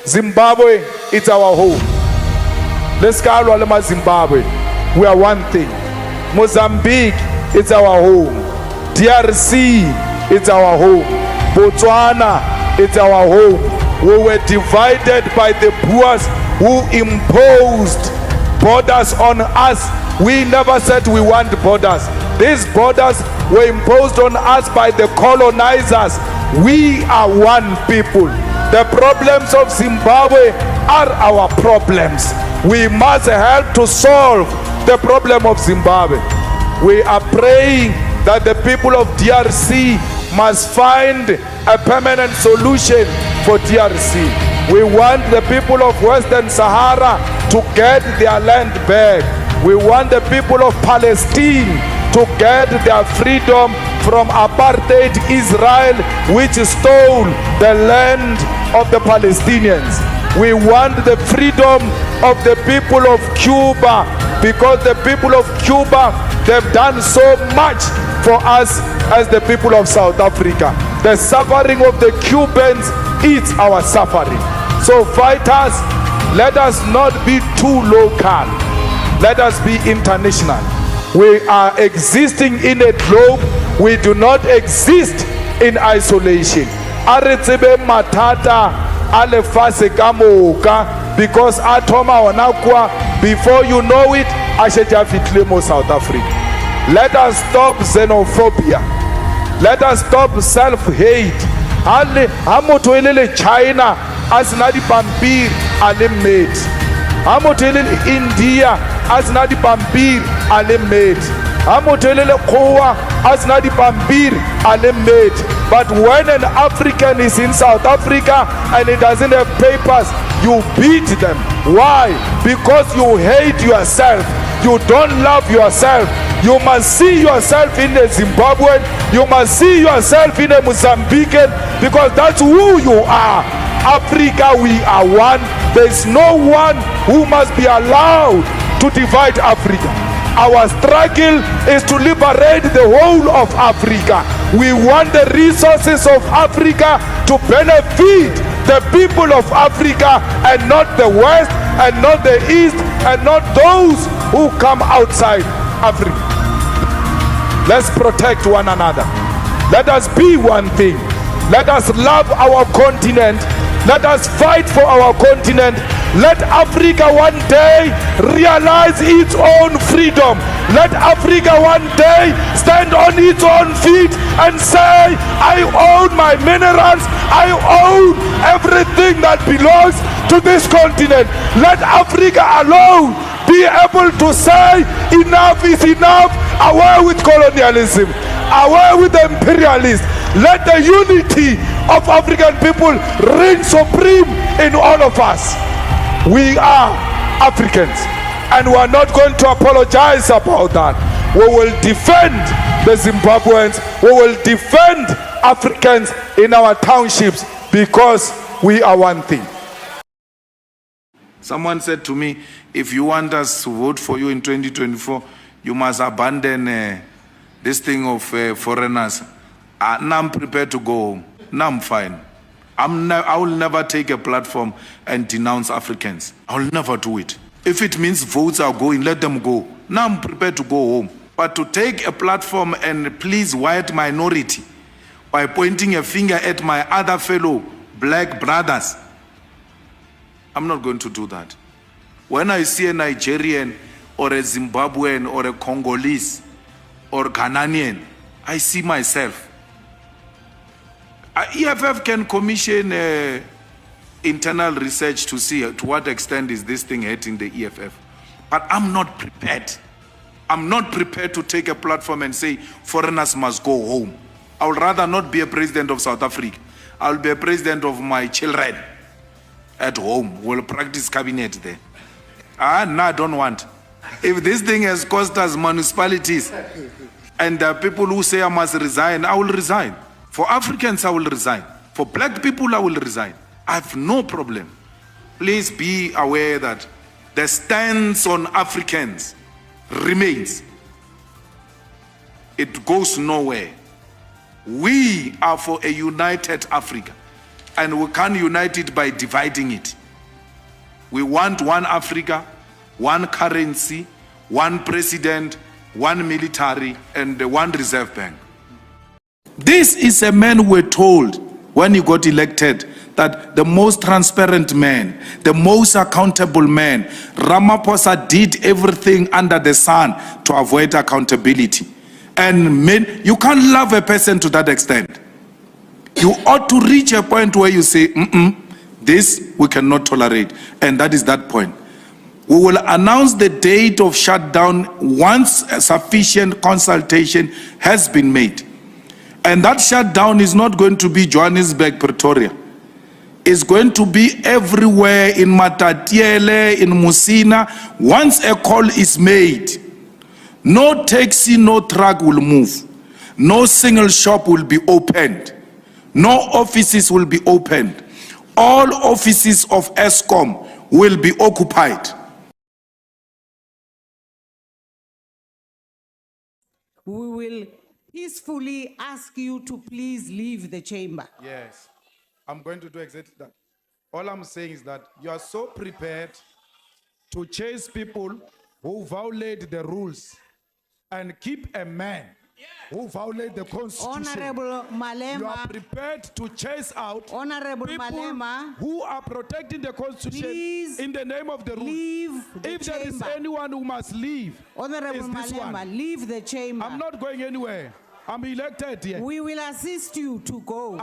Zimbabwe, it's our home. Let's go Zimbabwe. We are one thing. Mozambique, it's our home. DRC, it's our home. Botswana, it's our home. We were divided by the Boers who imposed borders on us. We never said we want borders. These borders were imposed on us by the colonizers. We are one people. The problems of Zimbabwe are our problems. We must help to solve the problem of Zimbabwe. We are praying that the people of DRC must find a permanent solution for DRC. We want the people of Western Sahara to get their land back. We want the people of Palestine to get their freedom from apartheid Israel, which stole the land of the Palestinians. We want the freedom of the people of Cuba, because the people of Cuba, they've done so much for us as the people of South Africa. The suffering of the Cubans is our suffering. So fighters, let us not be too local. Let us be international. We are existing in a globe. We do not exist in isolation. Aretsebe matata alefase kamoka, because atoma onakwa, before you know it, asheja fitlemo South Africa. Let us stop xenophobia. Let us stop self-hate. Hamoto elele China asinadi pampir alimate. Hamoto elele India asinadi pampir alimate. Hamoto elele Kowa asinadi pampir alimate. But when an African is in South Africa and he doesn't have papers, you beat them. Why? Because you hate yourself. You don't love yourself. You must see yourself in a Zimbabwean. You must see yourself in a Mozambican, because that's who you are. Africa, we are one. There is no one who must be allowed to divide Africa. Our struggle is to liberate the whole of Africa. We want the resources of Africa to benefit the people of Africa, and not the West, and not the East, and not those who come outside Africa. Let's protect one another. Let us be one thing. Let us love our continent. Let us fight for our continent. Let Africa one day realize its own freedom. Let Africa one day stand on its own feet and say, I own my minerals. I own everything that belongs to this continent. Let Africa alone be able to say, enough is enough. Away with colonialism. Away with the imperialists. Let the unity of African people reign supreme in all of us. We are Africans, and we are not going to apologize about that. We will defend the Zimbabweans. We will defend Africans in our townships, because we are one thing. Someone said to me, if you want us to vote for you in 2024, you must abandon this thing of foreigners. Now I'm prepared to go home. Now I'm fine. I will never take a platform and denounce Africans. I will never do it. If it means votes are going, let them go. Now I'm prepared to go home. But to take a platform and please white minority by pointing a finger at my other fellow black brothers, I'm not going to do that. When I see a Nigerian or a Zimbabwean or a Congolese or Ghanaian, I see myself. EFF can commission internal research to see to what extent is this thing hitting the EFF. But I'm not prepared. I'm not prepared to take a platform and say foreigners must go home. I would rather not be a president of South Africa. I'll be a president of my children at home. We'll practice cabinet there. No, I don't want. If this thing has cost us municipalities and the people who say I must resign, I will resign. For Africans, I will resign. For black people, I will resign. I have no problem. Please be aware that the stance on Africans remains. It goes nowhere. We are for a united Africa. and we can't unite it by dividing it. We want one Africa, one currency, one president, one military, and one reserve bank. This is a man we're told when he got elected that the most transparent man, the most accountable man, Ramaphosa did everything under the sun to avoid accountability. And you can't love a person to that extent. You ought to reach a point where you say, this we cannot tolerate. And that is that point. We will announce the date of shutdown once a sufficient consultation has been made. And that shutdown is not going to be Johannesburg, Pretoria. It's going to be everywhere in Matatiele, in Musina. Once a call is made, no taxi, no truck will move. No single shop will be opened. No offices will be opened. All offices of ESCOM will be occupied. We will peacefully ask you to please leave the chamber. Yes, I'm going to do exactly that. All I'm saying is that you are so prepared to chase people who violate the rules and keep a man who violate the constitution. Honorable Malema. You are prepared to chase out Honorable people Malema, who are protecting the constitution in the name of the rules. Leave the if there chamber. is anyone who must leave, Honorable Malema, leave the chamber. I'm not going anywhere. I'm elected here. We will assist you to go.